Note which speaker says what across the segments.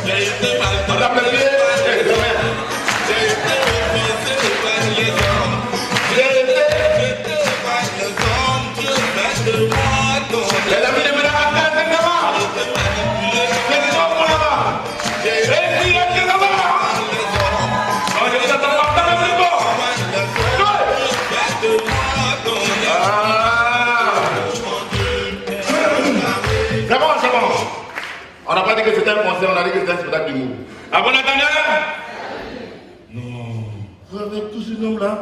Speaker 1: Madame le vieux, les amis de Madame Abdel, c'est là-bas. C'est là-bas, là-bas. Et puis, c'est là-bas. Non, je vous attends pas dans le frigo. C'est bon, c'est bon. On n'a pas dit que c'était un concert, on a dit que c'était un spectacle d'humour. À bon entendeur? Non. Vous avez tous ces noms-là?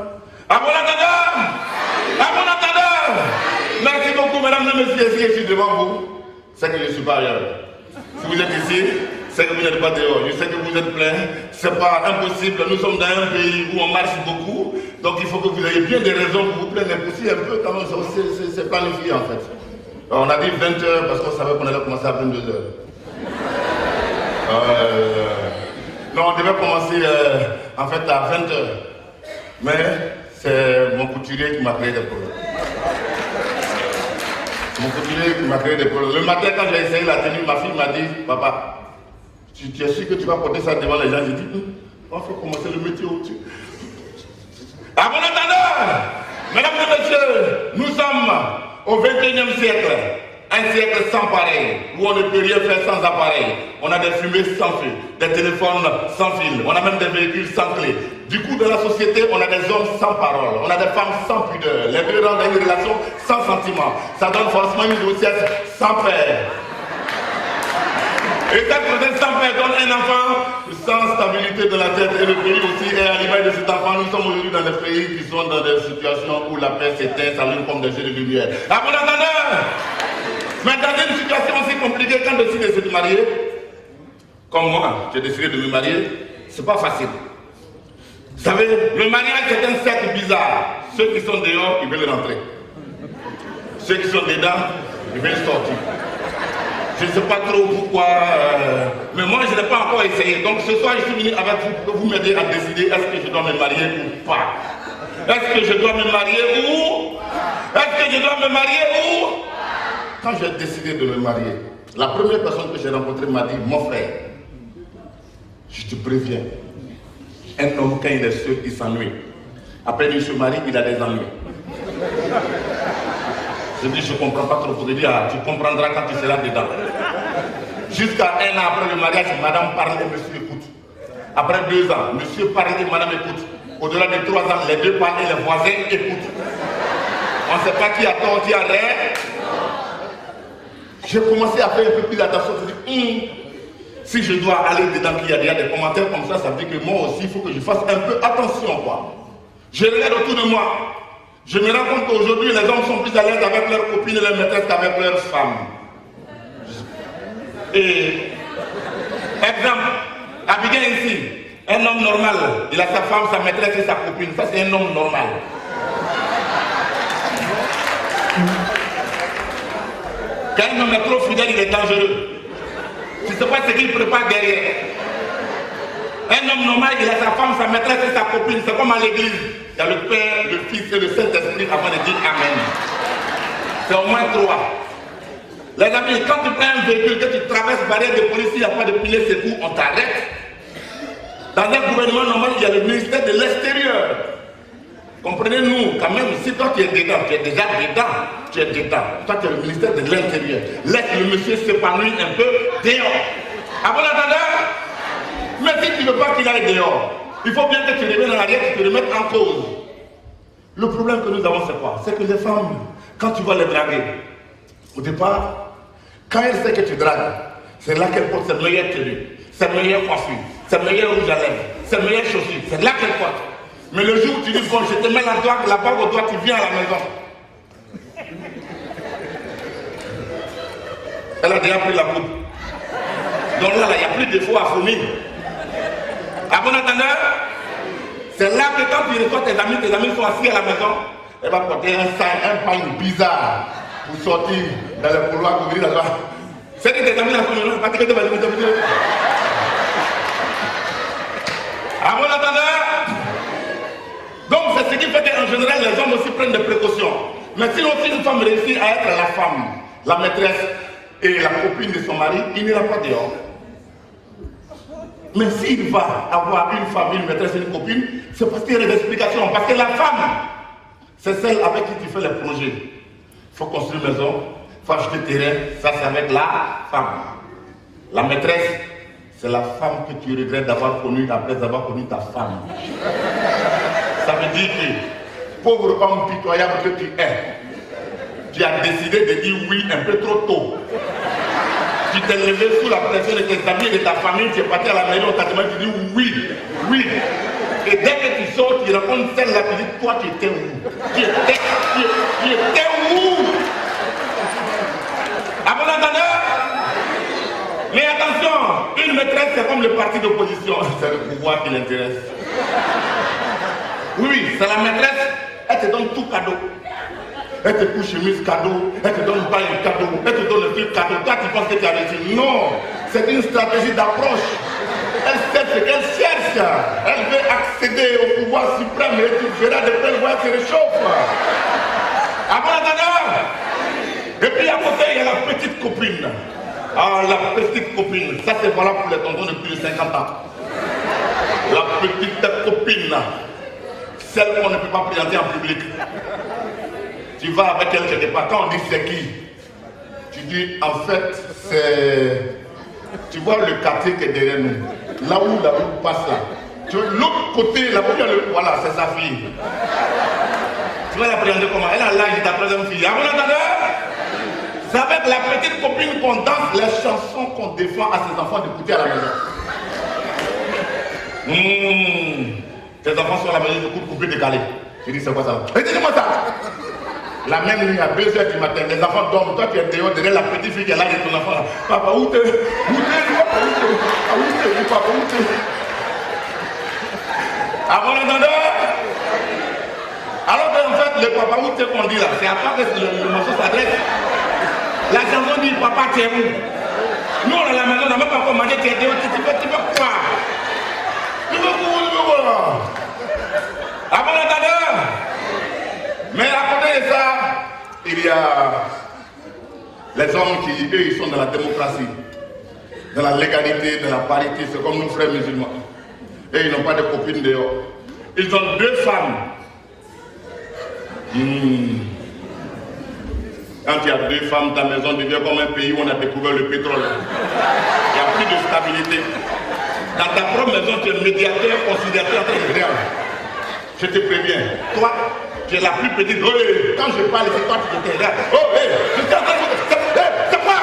Speaker 1: À bon entendeur? À bon entendeur? Merci beaucoup, mesdames et messieurs. Si je suis devant vous, c'est que je suis pas ailleurs. Si vous êtes ici, c'est que vous n'êtes pas dehors. Je sais que vous êtes plein. C'est pas impossible. Nous sommes dans un pays où on marche beaucoup. Donc il faut que vous ayez bien des raisons pour vous plaindre. Mais aussi un peu, quand même, c'est planifié en fait. Alors, on a dit 20h parce qu'on savait qu'on allait commencer à 22h. Non, on devait commencer en fait à 20h. Mais c'est mon couturier qui m'a créé des problèmes. Mon couturier qui m'a créé des problèmes. Le matin, quand j'ai essayé la tenue, ma fille m'a dit, papa, tu es sûr que tu vas porter ça devant les gens? J'ai dit, on faut commencer le métier au-dessus. À bon entendeur, mesdames et messieurs, nous sommes au 21e siècle. Un siècle sans pareil, où on ne peut rien faire sans appareil. On a des fumées sans feu, des téléphones sans fil, on a même des véhicules sans clé. Du coup, dans la société, on a des hommes sans parole, on a des femmes sans pudeur. Les deux rendent une relation sans sentiment. Ça donne forcément une grossesse sans père. Et cette grossesse sans père donne un enfant sans stabilité de la tête. Et le pays aussi est à l'image de cet enfant. Nous sommes aujourd'hui dans des pays qui sont dans des situations où la paix s'éteint, s'allume comme des jeux de lumière. À mon entendeur! Mais dans une situation aussi compliquée, quand on décide de se marier, comme moi, j'ai décidé de me marier, c'est pas facile. Vous savez, le mariage c'est un cercle bizarre. Ceux qui sont dehors, ils veulent rentrer. Ceux qui sont dedans, ils veulent sortir. Je ne sais pas trop pourquoi, mais moi je n'ai pas encore essayé. Donc ce soir, je suis venu avec vous pour que vous m'aidiez à décider est-ce que je dois me marier ou pas. Est-ce que je dois me marier ou? Est-ce que je dois me marier ou? Quand j'ai décidé de me marier, la première personne que j'ai rencontrée m'a dit, mon frère, je te préviens, un homme quand il est seul, il s'ennuie. Après il se marie, il a des ennuis. Je dis, je ne comprends pas trop. Je dis, tu comprendras quand tu seras dedans. Jusqu'à un an après le mariage, madame parle et monsieur écoute. Après 2 ans, monsieur parle et madame écoute. Au-delà de 3 ans, les deux parlent et les voisins écoutent. On ne sait pas qui a tort, qui a raison. J'ai commencé à faire un peu plus attention. Je dis, si je dois aller dedans, qu'il y a déjà des commentaires comme ça veut dire que moi aussi, il faut que je fasse un peu attention, quoi. Je regarde autour de moi. Je me rends compte qu'aujourd'hui, les hommes sont plus à l'aise avec leurs copines et leurs maîtresses qu'avec leurs femmes. Et, exemple, Abidjan ici, un homme normal, il a sa femme, sa maîtresse et sa copine. Ça, c'est un homme normal. Quand un homme est trop fidèle, il est dangereux. Tu ne sais pas ce qu'il prépare derrière. Un homme normal, il a sa femme, sa maîtresse et sa copine. C'est comme à l'église. Il y a le Père, le Fils et le Saint-Esprit avant de dire Amen. C'est au moins 3. Les amis, quand tu prends un véhicule, que tu traverses barrière de police, il n'y a pas de pilier secours, on t'arrête. Dans un gouvernement normal, il y a le ministère de l'Extérieur. Comprenez-nous, quand même, si toi tu es dedans, tu es déjà dedans, tu es dedans. Toi tu es le ministère de l'Intérieur. Laisse le monsieur s'épanouir un peu dehors. À bon entendeur? Mais si tu ne veux pas qu'il aille dehors, il faut bien que tu reviennes en arrière, que tu te remettes en cause. Le problème que nous avons, c'est quoi? C'est que les femmes, quand tu vas les draguer, au départ, quand elles savent que tu dragues, c'est là qu'elles portent ses meilleures tenues, ses meilleures coiffures, ses meilleurs rouges à lèvres, ses meilleures chaussures. C'est là qu'elles portent. Mais le jour où tu dis, bon, je te mets la bague au doigt, tu viens à la maison. Elle a déjà pris la coupe. Donc là, il n'y a plus de faux à fournir. À bon entendeur, c'est là que quand tu reçois tes amis sont assis à la maison, elle va porter un pagne bizarre pour sortir dans le couloir pour venir là-bas. C'est que tes amis là sont pas que tu vas dire. À bon entendeur, donc c'est ce qui fait qu'en général les hommes aussi prennent des précautions. Mais si aussi une femme réussit à être la femme, la maîtresse et la copine de son mari, il n'ira pas dehors. Mais s'il va avoir une famille, une maîtresse, une copine, c'est parce qu'il y a des explications. Parce que la femme, c'est celle avec qui tu fais les projets. Il faut construire une maison, il faut acheter terrain, ça c'est avec la femme. La maîtresse, c'est la femme que tu regrettes d'avoir connue après avoir connu ta femme. Ça veut dire que, pauvre homme pitoyable que tu es, tu as décidé de dire oui un peu trop tôt. Tu t'es levé sous la pression de tes amis et de ta famille, tu es parti à la maison, tu dis oui, oui. Et dès que tu sors, tu rencontres celle-là, tu dis, toi tu étais où? Tu étais où? À bon entendeur? Mais attention, une maîtresse c'est comme le parti d'opposition, c'est le pouvoir qui l'intéresse. Oui, c'est la maîtresse, elle te donne tout cadeau. Elle te couche chemise cadeau, elle te donne pas un cadeau, elle te donne le truc cadeau. Toi tu penses que tu as réussi. Non, c'est une stratégie d'approche. Elle sait ce qu'elle cherche. Elle veut accéder au pouvoir suprême et tu verras de quel voie elle se réchauffe. À bon entendeur? Et puis à côté, il y a la petite copine. Ah, la petite copine. Ça c'est valable pour les tontons de plus de 50 ans. La petite copine. Celle qu'on ne peut pas présenter en public. Tu vas avec elle quelque part, quand on dit c'est qui, tu dis en fait c'est, tu vois le quartier qui est derrière nous, là où la route passe là, tu vois l'autre côté, là où il y a le, voilà c'est sa fille. Tu vas la présenter comment? Elle a l'âge de ta troisième fille. À mon entendeur, c'est avec la petite copine qu'on danse les chansons qu'on défend à ses enfants d'écouter à la maison. Tes enfants sont à la maison, de couper décalé. Je dis c'est quoi ça? Et dis-moi ça. La même nuit à 2h du matin, les enfants dorment, toi tu es dehors derrière la petite fille qui est là de ton enfant là. Papa, où t'es? Où t'es? Papa, où t'es? À mon entendeur? Alors qu'en fait, le papa où t'es qu'on dit là, c'est à part que le morceau s'adresse. La chanson dit papa t'es où? Nous on est à la maison, on n'a même pas encore mangé, tu es dehors, tu veux quoi? Tu veux quoi? À mon entendeur? Mais à côté de ça, il y a les hommes qui, eux, ils sont dans la démocratie, dans la légalité, dans la parité, c'est comme nos frères musulmans. Et ils n'ont pas de copines dehors. Ils ont 2 femmes. Quand il y a 2 femmes, ta maison devient comme un pays où on a découvert le pétrole. Il n'y a plus de stabilité. Dans ta propre maison, tu es médiateur, conciliateur, je te préviens. Toi, tu es la plus petite. Oh, quand je parle, c'est toi qui te regarde. Oh, je suis en train de... C'est quoi?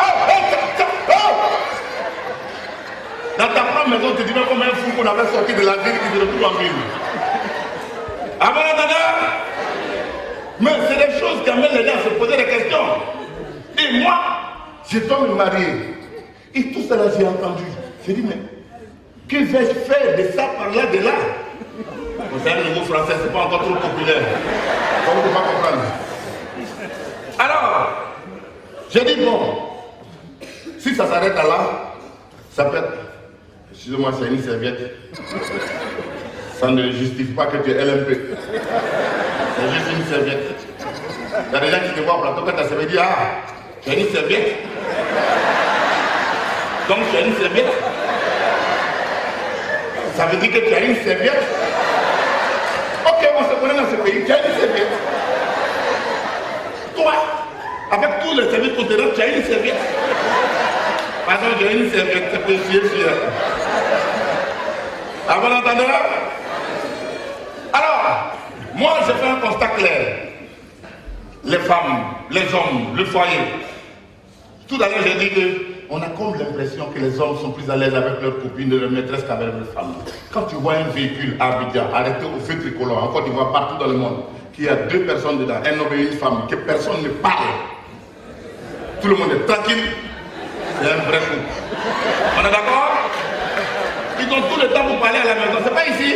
Speaker 1: Dans ta propre maison, tu te dis même comme un fou qu'on avait sorti de la ville qui se retrouve en ville. À mon entendeur? Mais c'est des choses qui amènent les gens à se poser des questions. Et moi, je dois me marier. Et tout ça là, j'ai entendu. J'ai dit, mais que vais-je faire de ça par là, de là? Vous savez, le mot français, c'est pas encore trop populaire. On ne peut pas comprendre. Alors, j'ai dit, bon, si ça s'arrête à là, ça peut être, excusez-moi, c'est une serviette. Ça ne justifie pas que tu es LMP. C'est juste une serviette. Il y a des gens qui te voient au plateau, quand tu as serviette, disent, ah, tu as une serviette. Donc tu as une serviette. Ça veut dire que tu as une serviette. Ok, on se connaît dans ce pays, tu as une serviette. Toi, avec tous les services qu'on te donne, tu as une serviette. Par exemple, j'ai une serviette, c'est précieux, à bon entendeur? Alors, moi je fais un constat clair. Les femmes, les hommes, le foyer. Tout à l'heure j'ai dit qu'on a comme l'impression que les hommes sont plus à l'aise avec leurs copines et leurs maîtresses qu'avec leurs femmes. Quand tu vois un véhicule à Abidjan arrêté au feu tricolore, en Côte d'Ivoire, partout dans le monde, qu'il y a 2 personnes dedans, un homme et une femme, que personne ne parle, tout le monde est tranquille, c'est un vrai coup. On est d'accord? Ils ont tout le temps pour parler à la maison, c'est pas ici.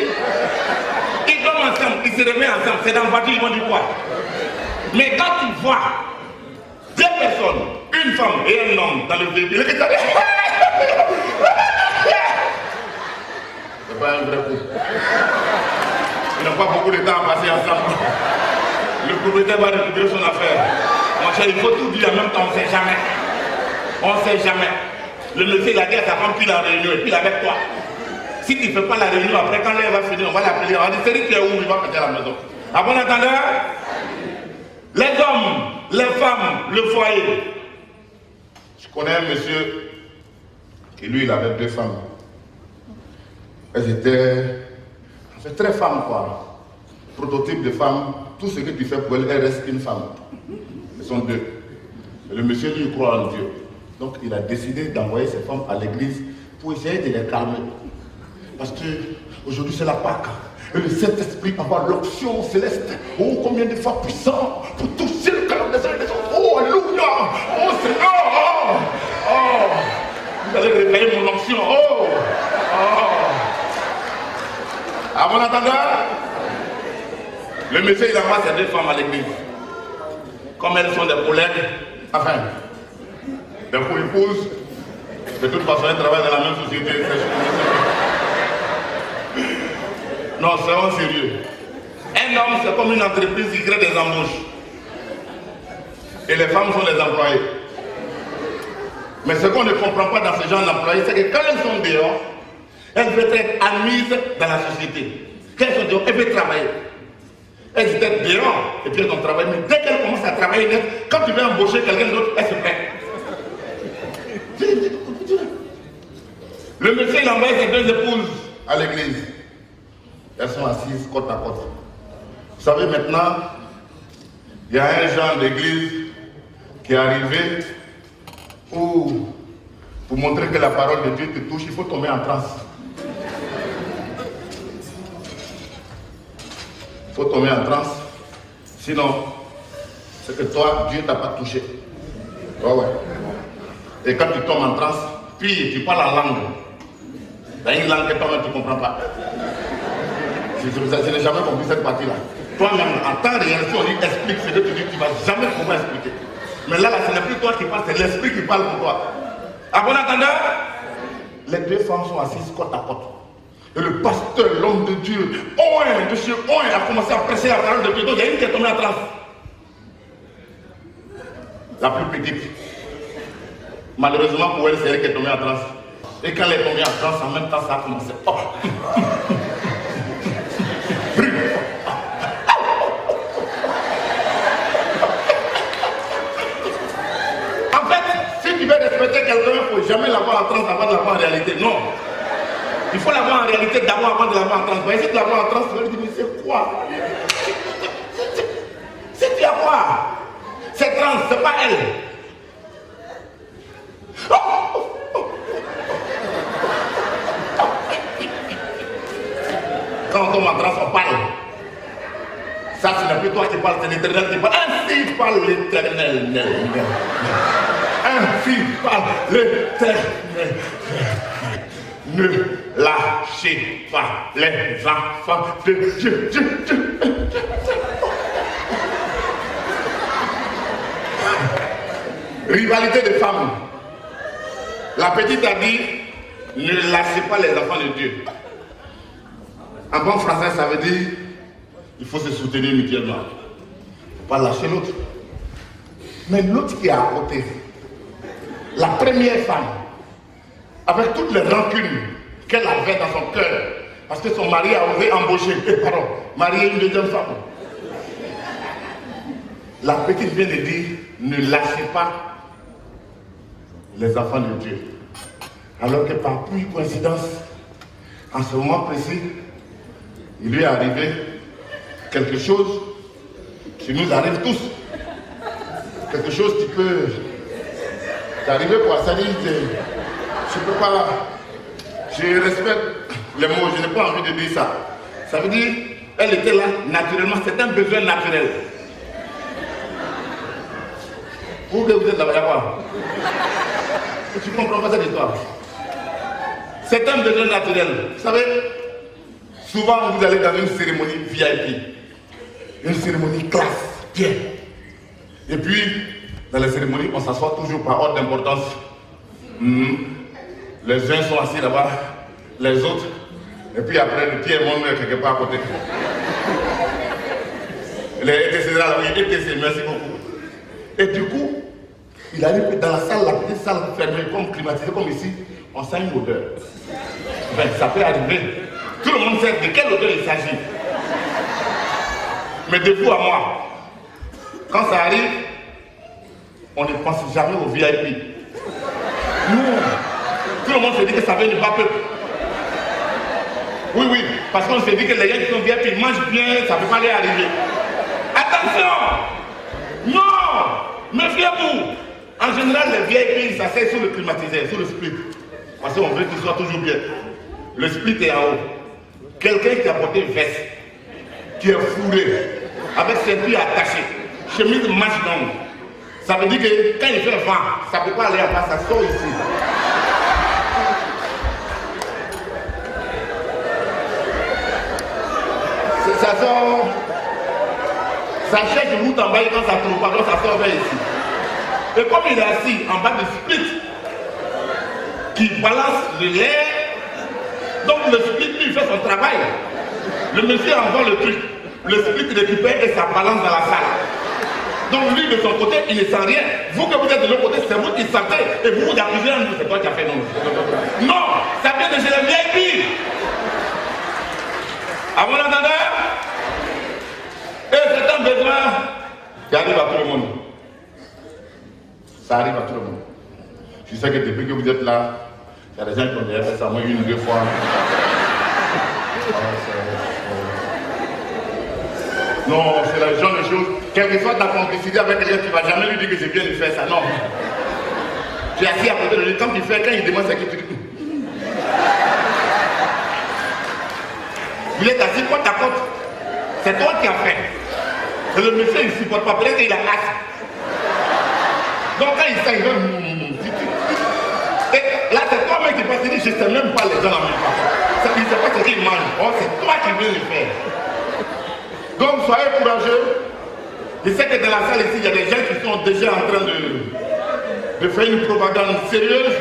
Speaker 1: Ils dorment ensemble, ils se remettent ensemble, c'est dans le voiture, ils vont dire quoi? Mais quand tu vois 2 personnes, une femme et un homme dans le véhicule, c'est pas un vrai coup. Ils n'ont pas beaucoup de temps à passer ensemble. Le propriétaire va récupérer son affaire. Mon cher, il faut tout dire en même temps, on ne sait jamais. On ne sait jamais. Le monsieur, il a dit à sa femme qu'il est en réunion et puis il est avec toi. si tu ne fais pas la réunion, après quand l'heure va finir, on va l'appeler. On va dire, Céline, tu es où? Il va partir à la maison. À bon entendeur, les hommes, les femmes, le foyer. Je connais un monsieur qui, lui, il avait 2 femmes. Elles étaient très femmes, quoi. Prototype de femmes. Tout ce que tu fais pour elles, elles restent une femme. Elles sont 2. Et le monsieur, lui, il croit en Dieu. Donc, il a décidé d'envoyer ses femmes à l'église pour essayer de les calmer. Parce qu'aujourd'hui, c'est la Pâque. Et le Saint-Esprit avoir l'option céleste. Oh, combien de fois puissant pour toucher le cœur des uns et des autres. Oh, alléluia. Oh, Seigneur. Oh, oh. Vous allez réveiller mon option. Oh, oh. À mon entendeur, le monsieur, il envoie ses 2 femmes à l'église. Comme elles sont des collègues, enfin, des co-épouses, de toute façon, elles travaillent dans la même société. Non, soyons sérieux. Un homme, c'est comme une entreprise qui crée des embauches. Et les femmes sont les employés. Mais ce qu'on ne comprend pas dans ce genre d'employés, c'est que quand elles sont dehors, elles veulent être admises dans la société. Quand elles sont dehors, elles veulent travailler. Elles étaient dehors et puis elles ont travaillé. Mais dès qu'elles commencent à travailler, quand tu veux embaucher quelqu'un d'autre, elles se plaignent. Le monsieur, il envoie ses 2 épouses à l'église. Elles sont assises côte à côte. Vous savez, maintenant, il y a un genre d'église qui est arrivé où, pour montrer que la parole de Dieu te touche, il faut tomber en transe. Il faut tomber en transe. Sinon, c'est que toi, Dieu ne t'a pas touché. Ouais, ouais. Et quand tu tombes en transe, puis tu parles en langue. Dans une langue que toi-même tu ne comprends pas. Je n'ai jamais compris cette partie-là. Toi-même, en temps réel, si on dit explique ce que tu dis, tu ne vas jamais pouvoir expliquer. Mais là, ce n'est plus toi qui parles, c'est l'esprit qui parle pour toi. À bon entendeur, les 2 femmes sont assises côte à côte. Et le pasteur, l'homme de Dieu, de chez a commencé à presser la parole de Dieu. Donc il y a une qui est tombée en transe. La plus petite. Malheureusement pour elle, c'est elle qui est tombée en transe. Et quand elle est tombée en transe, en même temps, ça a commencé. Oh. En fait, si tu veux respecter quelqu'un, il ne faut jamais l'avoir en transe avant de l'avoir en réalité. Non. Il faut l'avoir en réalité d'abord avant de l'avoir en transe. Mais si tu l'avoir en transe, tu vas lui dire, mais c'est quoi? C'est tu as quoi? C'est trans, c'est pas elle. Quand on tombe en transe, on parle. Ça, ce n'est plus toi qui parles, c'est l'Éternel qui parle. Ainsi parle l'Éternel. Ainsi parle l'Éternel. Ne lâchez pas les enfants de Dieu. Rivalité de femmes. La petite a dit, ne lâchez pas les enfants de Dieu. En bon français, ça veut dire, il faut se soutenir mutuellement. Il ne faut pas lâcher l'autre. Mais l'autre qui est à côté, la première femme, avec toutes les rancunes qu'elle avait dans son cœur, parce que son mari a osé embaucher, marier une deuxième femme. La petite vient de dire, ne lâchez pas les enfants de Dieu. Alors que par pure coïncidence, en ce moment précis, il lui est arrivé quelque chose qui nous arrive tous. Quelque chose qui peut t'arriver quoi, ça dit, je ne peux pas, je respecte les mots, je n'ai pas envie de dire ça. Ça veut dire, elle était là naturellement, c'est un besoin naturel. Vous êtes là-bas, tu ne comprends pas cette histoire. C'est un besoin naturel. Vous savez, souvent vous allez dans une cérémonie VIP, une cérémonie classe, bien. Et puis, dans les cérémonies, on s'assoit toujours par ordre d'importance. Les uns sont assis là-bas, les autres, et puis après, le pied est monté quelque part à côté. Les ETC là, oui, ETC, merci beaucoup. Et du coup, il arrive dans la salle, la petite salle fermée, comme climatisée, comme ici, on sent une odeur. Ben, ça peut arriver. Tout le monde sait de quel hôtel il s'agit. Mais de vous à moi, quand ça arrive, on ne pense jamais au VIP. Non. Tout le monde se dit que ça vient du bas peuple. Oui, oui, parce qu'on se dit que les gens qui sont VIP mangent bien, ça ne peut pas les arriver. Attention! Non! Méfiez-vous! En général, les VIP s'asseyent sur le climatiseur, sur le split. Parce qu'on veut qu'il soit toujours bien. Le split est en haut. Quelqu'un qui a porté une veste, qui est fourré, avec ceinture attachée, chemise manche longue. Ça veut dire que quand il fait vent, ça ne peut pas aller en bas, ça sort ici. Ça sort. Ça cherche route en bas et quand ça trouve pas, donc ça sort vers ici. Et comme il est assis en bas du split, qui balance le lait, donc le split lui fait son travail. Le monsieur envoie le truc, le split récupère et ça balance dans la salle. Donc lui de son côté, il ne sent rien. Vous que vous êtes de l'autre côté, c'est vous qui sentez et vous vous accusez en nous, c'est toi qui as fait non. Non, ça vient de chez le VIP. À mon entendeur, et c'est un besoin qui arrive à tout le monde. Ça arrive à tout le monde. Je sais que depuis que vous êtes là, il y a des gens qui ont déjà fait ça moi une ou deux fois. Non, c'est le genre de choses. Quelle que soit ta complicité avec quelqu'un, tu ne vas jamais lui dire que j'ai bien de faire ça. Non. Tu es assis à côté de lui. Quand il fait, quand il demande ça, tu dis. Il est assis côte à côte. C'est toi qui as fait. Et le monsieur, il ne supporte pas. Peut-être qu'il a hâte. Donc quand il sait, il veut. Et là, c'est toi-même qui passe. Il dit, je ne sais même pas les gens en même temps. Il ne sait pas ce qu'il mange. Oh, c'est toi qui veux le faire. Donc soyez courageux. Je sais que dans la salle ici, il y a des gens qui sont déjà en train de faire une propagande sérieuse.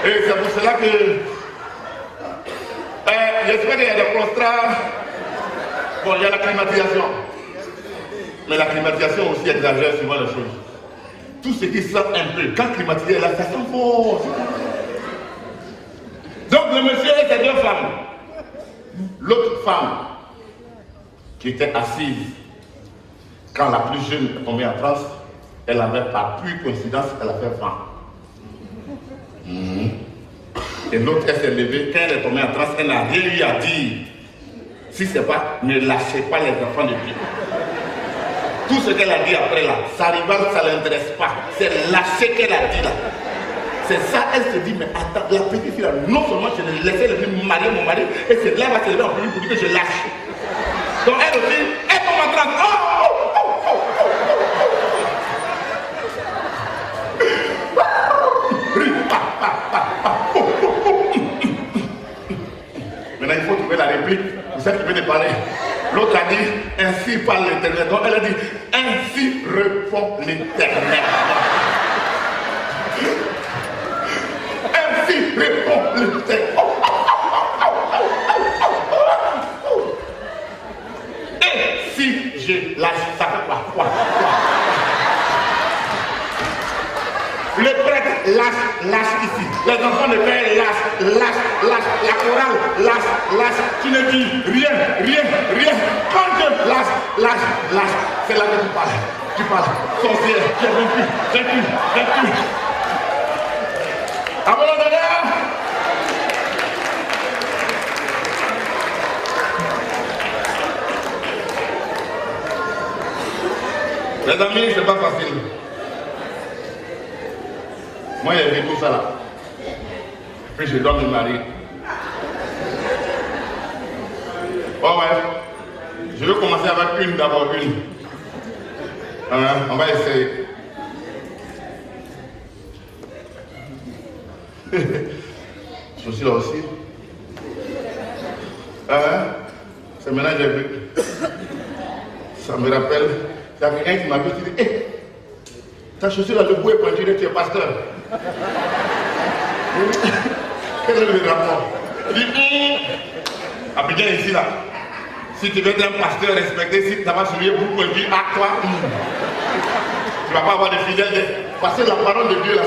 Speaker 1: Et c'est pour cela que j'espère qu'il y a des prostrats. Bon, il y a la climatisation. Mais la climatisation aussi exagère souvent les choses. Tout ce qui sent un peu, quand climatisé est là, ça sent fort. Donc le monsieur et ses deux femmes. L'autre femme qui était assise quand la plus jeune est tombée en transe, elle avait par pure coïncidence, elle a fait vent. Et l'autre, elle s'est levée, quand elle est tombée en transe, elle n'a rien eu à dire. Si c'est pas, ne lâchez pas les enfants de Dieu. Tout ce qu'elle a dit après là, sa rivale, ça ne l'intéresse pas. C'est lâcher qu'elle a dit là. C'est ça, elle se dit, mais attends, la petite fille là, non seulement je l'ai laissé marier mon mari, et c'est là qu'elle va se lever en premier pour dire que je lâche. Donc elle aussi, elle tombe en transe. Maintenant il faut trouver la réplique pour celle qui veut te parler. L'autre a dit, ainsi parle l'Éternel. Donc elle a dit, ainsi répond l'Éternel. Ainsi répond l'Éternel. Et si je lâche, ça fait quoi? Le prêtre lâche ici. Les enfants de père lâche. La chorale lâche. Tu ne dis rien. Quand Dieu lâche. C'est là que tu parles. Sorcière, j'ai vaincu. À mon honneur. Les amis, c'est pas facile. Moi, j'ai vu tout ça là. Puis je dois me marier. Oh ouais. Je vais commencer avec une d'abord, une. On va essayer. Je suis là aussi. C'est maintenant que j'ai vu. Ça me rappelle. Il y a quelqu'un qui m'a vu dit, hé, ta chaussure là, le bout est peinturé, tu es pasteur. Quel est le rapport? Il dit, Abidjan ici là, si tu veux être un pasteur respecté, si tu vas souligner beaucoup de vie à toi, tu ne vas pas avoir de fidèles, parce que la parole de Dieu là.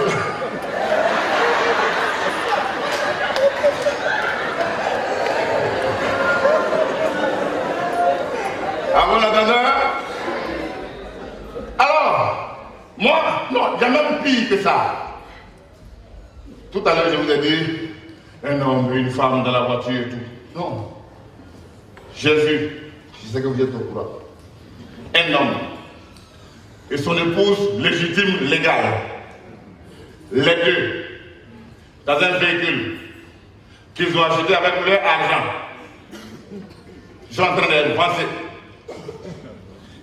Speaker 1: à l'heure, je vous ai dit, un homme, une femme dans la voiture et tout. Non. Jésus, je sais que vous êtes au courant. Un homme et son épouse légitime, légale. Les deux, dans un véhicule qu'ils ont acheté avec leur argent. Ils sont en train d'avancer.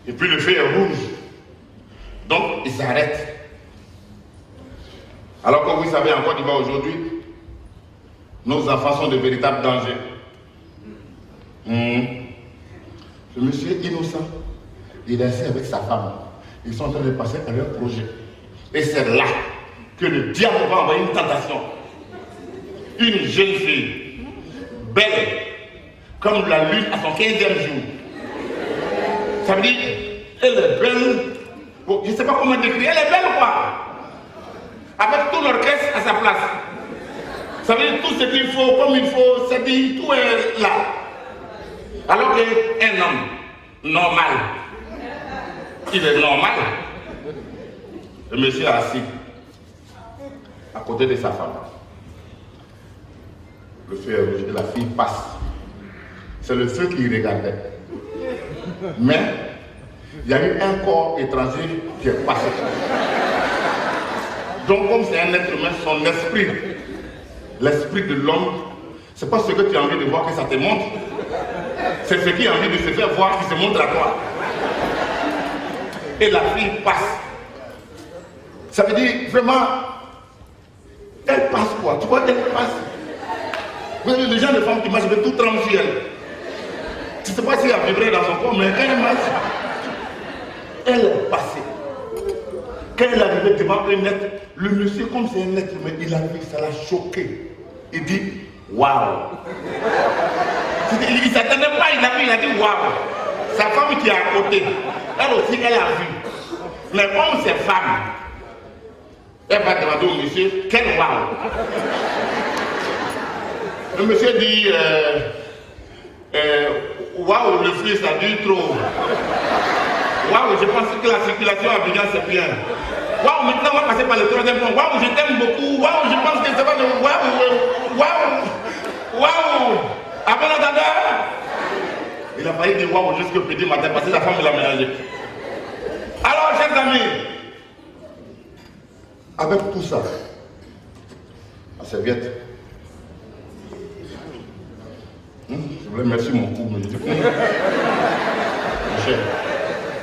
Speaker 1: Et puis le feu est rouge. Donc, ils s'arrêtent. Alors que vous savez, en Côte d'Ivoire aujourd'hui, nos enfants sont de véritables dangers. Le monsieur est innocent. Il est assis avec sa femme. Ils sont en train de passer à leur projet. Et c'est là que le diable va envoyer une tentation. Une jeune fille, belle, comme la lune à son 15e jour. Ça veut dire, elle est belle. Bon, je ne sais pas comment décrire, elle est belle quoi. Avec tout l'orchestre à sa place. Ça veut dire tout ce qu'il faut, comme il faut, ça dit, tout est là. Alors qu'un homme normal, il est normal, le monsieur est assis à côté de sa femme. Le feu est rouge et la fille passe. C'est le feu qui regardait. Mais il y a eu un corps étranger qui est passé. Donc comme c'est un être humain, son esprit, l'esprit de l'homme, c'est pas ce que tu as envie de voir que ça te montre. C'est ce qui a envie de se faire voir qui se montre à toi. Et la fille passe. Ça veut dire vraiment, elle passe quoi? Tu vois, elle passe. Vous avez des gens de femmes qui marchent avec tout trempe sur elle. Tu ne sais pas si elle a vibré dans son corps, mais quand elle marche, elle est passée. Quand elle est arrivée devant un être, le monsieur, comme c'est un être humain, il a vu, ça l'a choqué. Il dit, waouh. Il ne s'attendait pas, il a vu, il a dit waouh. Sa femme qui est à côté, elle aussi, elle a vu. Mais comme c'est femme, elle va demander au monsieur, quel waouh. Le monsieur dit, waouh, le fruit, ça dure trop. Waouh, je pense que la circulation à Abidjan, c'est bien. Waouh, maintenant, on va passer par le troisième point. Waouh, je t'aime beaucoup. Waouh, je pense que ça va de waouh, waouh, waouh. Après l'entendeur, il a failli dire waouh jusqu'au petit matin parce que sa femme l'a mélangé. Alors, chers amis, avec tout ça, la serviette, je voulais merci mon cou, mais je dis, cher,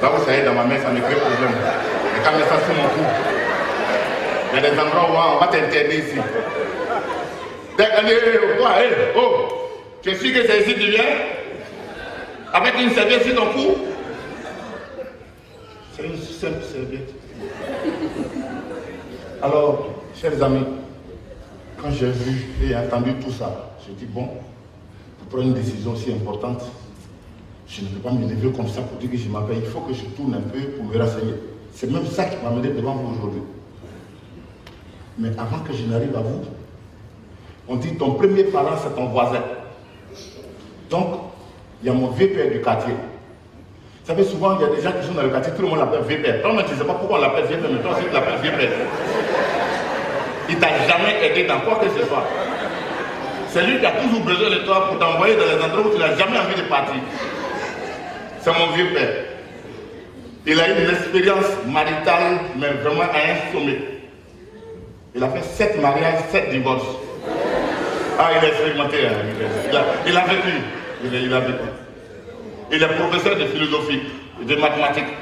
Speaker 1: là où ça est dans ma main, ça me crée problème. Et quand je ça sur mon cou, il y a des endroits où on va t'interner ici. Toi, oh, tu es sûr que c'est ici que tu viens? Avec une serviette sur ton cou? C'est une simple serviette. Alors, chers amis, quand j'ai vu et entendu tout ça, j'ai dit bon, pour prendre une décision si importante, je ne peux pas me lever comme ça pour dire que je m'appelle. Il faut que je tourne un peu pour me renseigner. C'est même ça qui m'a mené devant vous aujourd'hui. Mais avant que je n'arrive à vous, on dit ton premier parent c'est ton voisin. Donc, il y a mon vieux père du quartier. Vous savez, souvent, il y a des gens qui sont dans le quartier, tout le monde l'appelle vieux père. Toi, tu ne sais pas pourquoi on l'appelle vieux père, mais toi aussi, tu l'appelles vieux père. Il ne t'a jamais aidé dans quoi que ce soit. C'est lui qui a toujours besoin de toi pour t'envoyer dans les endroits où tu n'as jamais envie de partir. C'est mon vieux père. Il a eu une expérience maritale, mais vraiment à un sommet. Il a fait 7 mariages, 7 divorces. Ah, il a expérimenté, hein. Il a vécu. Il a vécu. Il est professeur de philosophie et de mathématiques.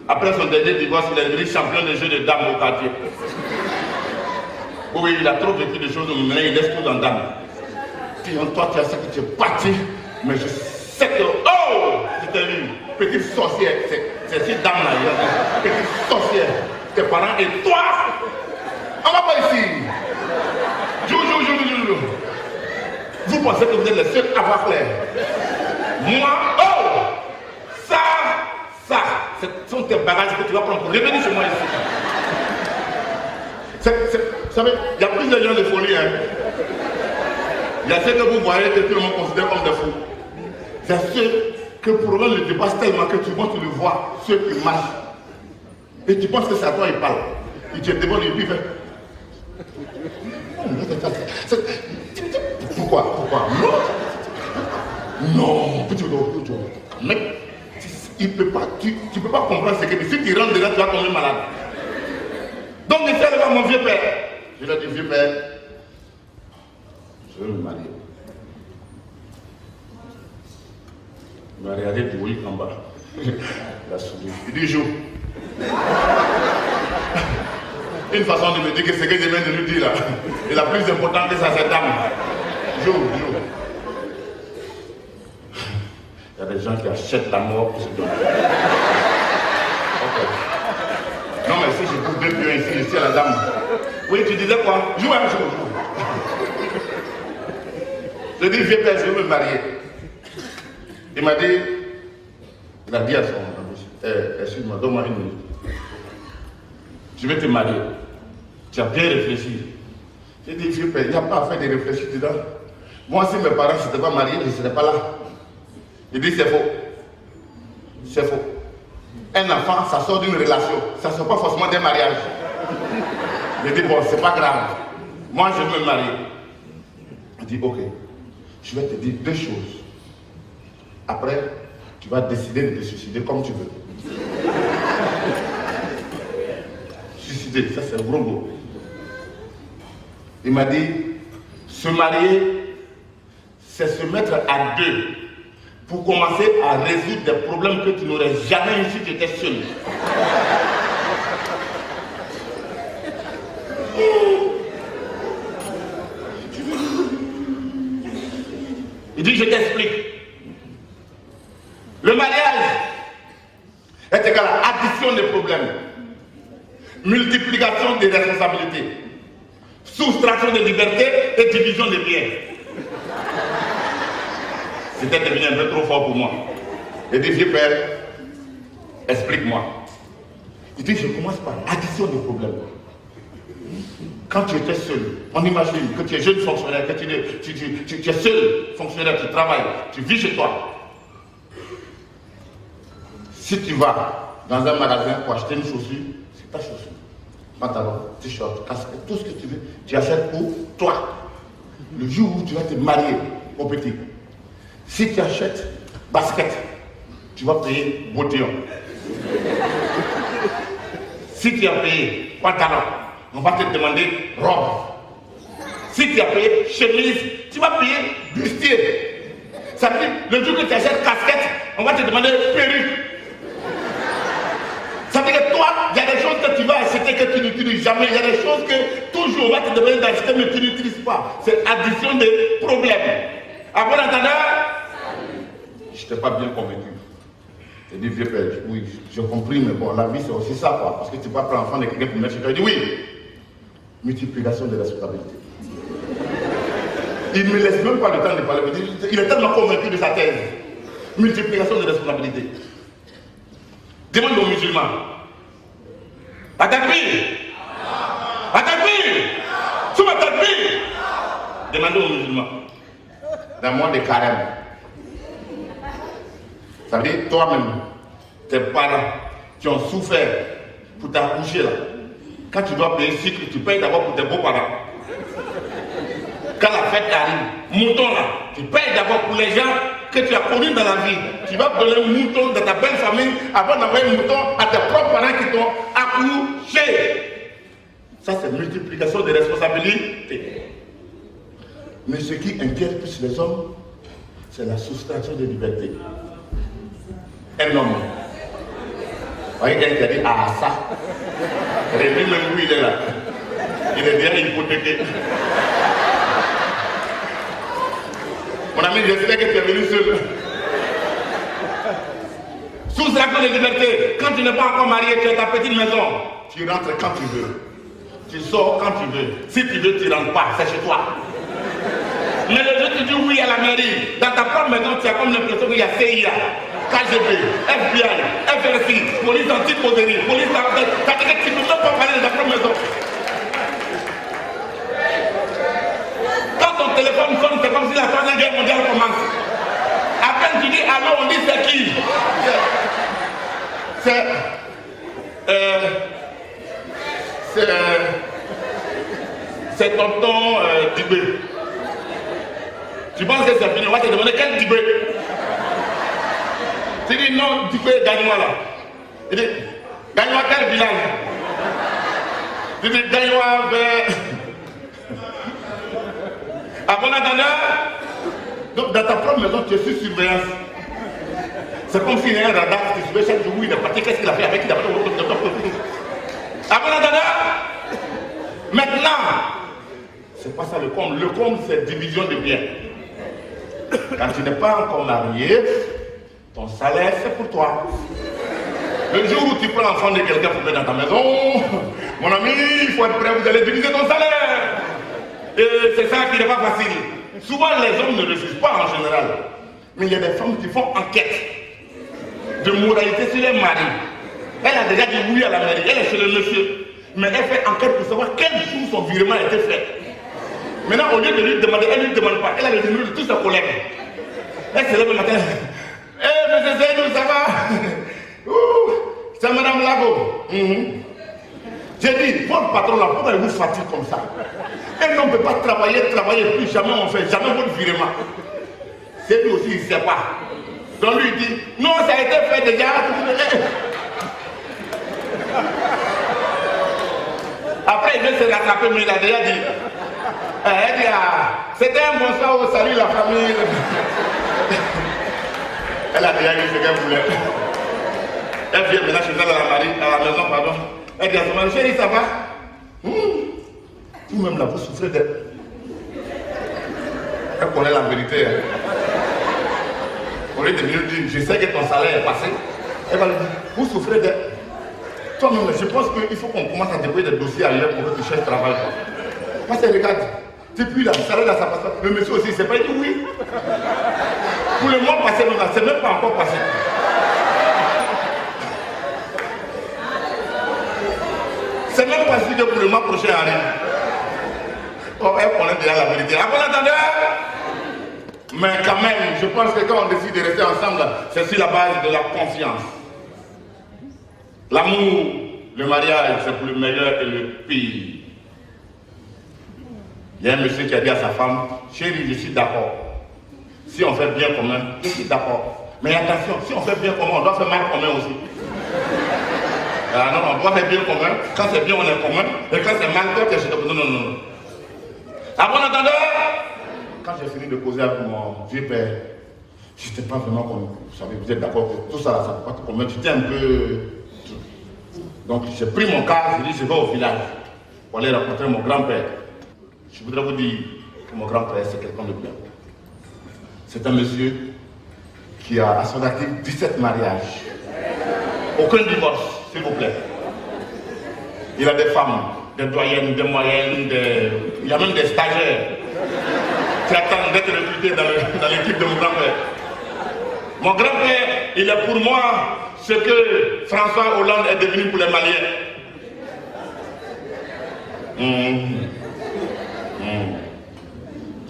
Speaker 1: Après son dernier divorce, il est devenu champion de jeux de dames au quartier. Oui, il a trop vécu de choses, mais il laisse tout dans dames. Toi, tu as ça que tu es parti, mais je sais que... Oh! Je t'ai vu, petite sorcière, c'est cette dame-là, petite sorcière, tes parents et toi! On va pas ici! Jou. Vous pensez que vous êtes les seuls à voir clair. Moi, oh! Ça, ce sont tes bagages que tu vas prendre pour revenir chez moi ici. Vous savez, il y a plusieurs gens de folie. Hein. Il y a ceux que vous voyez que tout le monde considère comme des fous. Il y a ceux que pour eux le dépasse tellement que tu le vois, ceux qui marchent. Et tu penses que c'est à toi il parle. Il te demande et puis il fait. Pourquoi? Non, petit mec, il peut pas, tu peux pas comprendre ce que si tu rentres dedans, tu vas tomber malade. Donc il fait là mon vieux père. Je lui ai dit, vieux père, je veux me marier. Il m'a regardé du haut en bas. Il a souri. Il dit, joue. Une façon de me dire que ce que je viens de lui dire là est la plus importante que ça, cette dame. Joue. Il y a des gens qui achètent la mort pour se donner. Okay. Non, mais si je coupe deux pieds ici à la dame. Oui, tu disais quoi? Joue un jour. Je dis, vieux père, je veux me marier. Il m'a dit, il a dit à son bouche, excuse-moi, donne-moi une minute. Je vais te marier. Tu as bien réfléchi. J'ai dit, vieux père, il n'y a pas à faire de réfléchir dedans. Moi, si mes parents ne s'étaient pas mariés, je ne serais pas là. Il dit, c'est faux. C'est faux. Un enfant, ça sort d'une relation. Ça ne sort pas forcément d'un mariage. J'ai dit, bon, c'est pas grave. Moi, je veux me marier. Il dit, ok. Je vais te dire deux choses. Après, tu vas décider de te suicider comme tu veux. Suicider, ça c'est un gros mot. Il m'a dit, se marier, c'est se mettre à deux pour commencer à résoudre des problèmes que tu n'aurais jamais eu si tu étais seul. Il dit, je t'explique. Le mariage est égal à addition des problèmes, multiplication des responsabilités, soustraction de liberté et division des biens. C'était devenu un peu trop fort pour moi. Il dit, vieux père, explique-moi. Il dit, je commence par addition des problèmes. Quand tu étais seul, on imagine que tu es jeune fonctionnaire, que tu es seul fonctionnaire, tu travailles, tu vis chez toi. Si tu vas dans un magasin pour acheter une chaussure, c'est ta chaussure. Pantalon, t-shirt, casquette, tout ce que tu veux, tu achètes pour toi. Le jour où tu vas te marier, mon petit, si tu achètes basket, tu vas payer bottillon. Si tu as payé pantalon, on va te demander robe. Si tu as payé chemise, tu vas payer bustier. Ça veut dire, le jour que tu achètes casquette, on va te demander perruque. Ça veut dire que toi, il y a des choses que tu vas acheter que tu n'utilises jamais. Il y a des choses que toujours on va te demander d'acheter mais tu n'utilises pas. C'est addition des problèmes. À bon entendeur, je t'ai pas bien convaincu. J'ai dit, vieux père, oui, j'ai compris, mais bon, la vie c'est aussi ça, quoi. Parce que tu ne peux pas prendre l'enfant de quelqu'un pour mettre chez toi. Il dit, oui, multiplication des responsabilités. Il ne me laisse même pas le temps de parler. Il est tellement convaincu de sa thèse. Multiplication des responsabilités. Demande aux musulmans. Atakbir. Souma takbir. Demandez aux musulmans. Dans le mois de carême. Ça veut dire toi-même, tes parents qui ont souffert pour t'accoucher là. Quand tu dois payer cycle, tu payes d'abord pour tes beaux-parents. Quand la fête arrive, mouton là, tu payes d'abord pour les gens que tu as connus dans la vie. Tu vas donner un mouton de ta belle famille avant d'envoyer un mouton à tes propres parents qui t'ont accouché. Ça, c'est multiplication des responsabilités. Mais ce qui inquiète plus les hommes, c'est la soustraction de liberté. Un homme. Vous voyez quelqu'un qui a dit, ah ça. Rémi, même lui, il est là. Il est bien hypothéqué. Mon ami, j'espère que tu es venu seul. Soustraction de liberté. Quand tu n'es pas encore marié, tu as ta petite maison. Tu rentres quand tu veux. Tu sors quand tu veux. Si tu veux, tu ne rentres pas. C'est chez toi. Mais le jour où tu dis oui à la mairie, dans ta propre maison, tu as comme l'impression qu'il y a CIA, KGB, FBI, FRC, police anti-poserie, police anti... Ça veut dire que tu ne peux même pas parler de ta propre maison. Quand ton téléphone sonne, c'est comme si la Troisième Guerre mondiale commence. À peine tu dis allô, on dit c'est qui? c'est tonton Dibé. Tu penses que c'est fini? On va te demander quel Dibé? Tu dis non, Dibé, gagne-moi là. Il dit, gagne-moi quel village? Tu dis, gagne-moi vers... À bon entendeur, donc dans ta propre maison, tu es sur surveillance. C'est comme s'il y a un radar qui te surveille chaque jour où il est parti, qu'est-ce qu'il a fait avec il a fait. À bon entendeur, maintenant, c'est pas ça le comble. Le comble, c'est division de biens. Quand tu n'es pas encore marié, ton salaire, c'est pour toi. Le jour où tu prends l'enfant de quelqu'un pour mettre dans ta maison, mon ami, il faut être prêt, vous allez diviser ton salaire. Et c'est ça qui n'est pas facile. Souvent, les hommes ne refusent pas en général. Mais il y a des femmes qui font enquête de moralité sur les maris. Elle a déjà dit oui à la mairie, elle est chez le monsieur. Mais elle fait enquête pour savoir quel jour son virement a été fait. Maintenant, au lieu de lui demander, elle ne lui demande pas. Elle a le numéro de tous ses collègues. Elle se lève le matin. Hé, monsieur Seydou, ça va? C'est madame Lago. J'ai dit, votre patron là, pourquoi il vous fatigue comme ça? Un homme ne peut pas travailler, plus jamais on fait, jamais votre virement. C'est lui aussi, il ne sait pas. Donc lui il dit, non, ça a été fait déjà. Après il vient se rattraper, mais il a déjà dit. Elle dit, c'était un bonsoir au salut la famille. Elle a déjà dit ce qu'elle voulait. Elle vient maintenant chez elle à la maison, pardon. Elle dit à son mari, chérie, ça va? Vous-même là, vous souffrez d'elle. Elle connaît la vérité. Hein. Au lieu de venir dire, je sais que ton salaire est passé. Elle va lui dire, vous souffrez d'elle. Toi-même, je pense qu'il faut qu'on commence à déployer des dossiers ailleurs pour que tu cherches travail. Parce que regarde, depuis là, le salaire là, ça passe pas. Le monsieur aussi, c'est pas dit oui. Pour le mois passé, non, c'est même pas encore passé. C'est même pas sûr que pour le mois prochain arrive. Oh, elle connaît déjà la vérité. Ah, bon entendeur? Mais quand même, je pense que quand on décide de rester ensemble, c'est sur la base de la confiance. L'amour, le mariage, c'est pour le meilleur et le pire. Il y a un monsieur qui a dit à sa femme, chérie, je suis d'accord. Si on fait bien commun, je suis d'accord. Mais attention, si on fait bien commun, on doit faire mal commun aussi. Ah non, on doit faire bien commun. Quand c'est bien, on est commun. Et quand c'est mal, toi, tu es chez toi. Non. À bon entendeur, quand j'ai fini de causer avec mon vieux père, je n'étais pas vraiment comme vous savez, vous êtes d'accord que tout ça, là, ça ne peut pas te convaincre. J'étais un peu. Donc j'ai pris mon cas, j'ai dit je vais au village pour aller rencontrer mon grand-père. Je voudrais vous dire que mon grand-père, c'est quelqu'un de bien. C'est un monsieur qui a à son actif 17 mariages. Aucun divorce, s'il vous plaît. Il a des femmes, des doyennes, des moyennes, il y a même des stagiaires qui attendent d'être recrutés dans l'équipe de mon grand-père. Mon grand-père, il est pour moi ce que François Hollande est devenu pour les Maliens.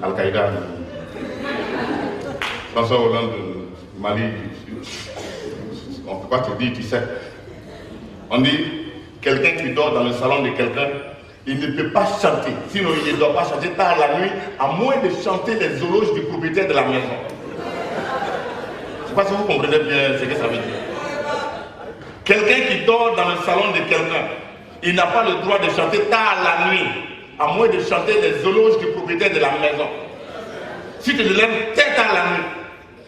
Speaker 1: Al-Qaïda. François Hollande, Mali, on ne peut pas te dire, tu sais. On dit, quelqu'un qui dort dans le salon de quelqu'un, il ne peut pas chanter. Sinon, il ne doit pas chanter tard la nuit, à moins de chanter les éloges du propriétaire de la maison. Je ne sais pas si vous comprenez bien ce que ça veut dire. Quelqu'un qui dort dans le salon de quelqu'un, il n'a pas le droit de chanter tard la nuit, à moins de chanter les éloges du propriétaire de la maison. Si tu te lèves très tard la nuit,